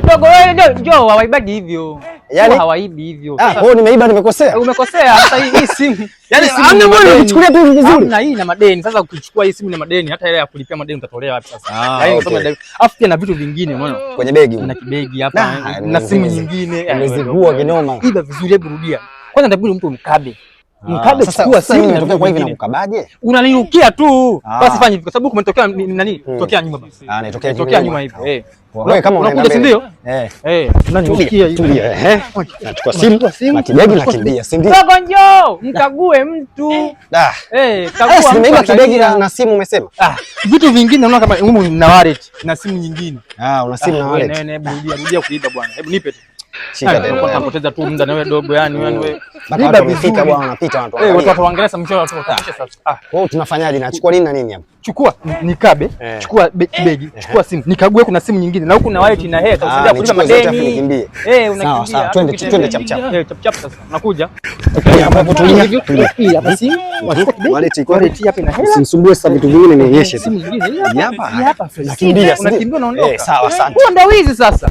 Dogo wewe njoo hawaibaji hivyo. Yaani hawaibi hivyo. Kwa hiyo nimeiba nimekosea. Umekosea sasa hii simu. Yaani hamna mbona unichukulia tu vizuri. Hamna hii na madeni. Sasa ukichukua hii simu na madeni hata ile ya kulipia madeni utatolea wapi sasa? Yaani unasema afu pia na vitu vingine umeona? Kwenye begi. Na kibegi hapa na simu nyingine. Umezigua kinoma. Iba vizuri, hebu rudia. Kwanza ndio mtu mkabe. Mkabe chukua simu inatokea kwa hivi na kukabaje? Unanirukia tu. Basi fanya hivi kwa sababu kumetokea nani? Tokea nyuma basi. Inatokea nyuma hivi. Wewe kama unaenda mbele. Ndio? Unanirukia hivi. Tulia. Nachukua simu na kibegi nakimbia, si ndio? Dogo njoo, mkague mtu. Kagua. Nimeiba kibegi na simu umesema? Vitu vingine unaona kama humu na wallet na simu nyingine. Una simu na wallet. Hebu rudia kuiba bwana. Hebu nipe tu. Shika tena. Unapoteza tu muda na wewe dogo yani wewe. Mpaka watu wamefika bwana, wanapita watu. Watu waangalia mchoro watu wataisha sasa. Wewe tunafanyaje? Nachukua nini na nini hapa? Chukua nikabe, chukua begi, chukua simu. Nikague kuna simu nyingine na huku na wallet na hela. Usije kulipa madeni. Unakimbia. Sawa, twende chap chap. Chap chap sasa. Unakuja. Hapo tulia. Hii hapa simu. Wallet iko hapa na hela. Usinisumbue sasa, vitu vingine nionyeshe. Simu nyingine hapa. Hapa. Nakimbia. Unakimbia unaondoka. Sawa, asante. Huo ndio wizi sasa.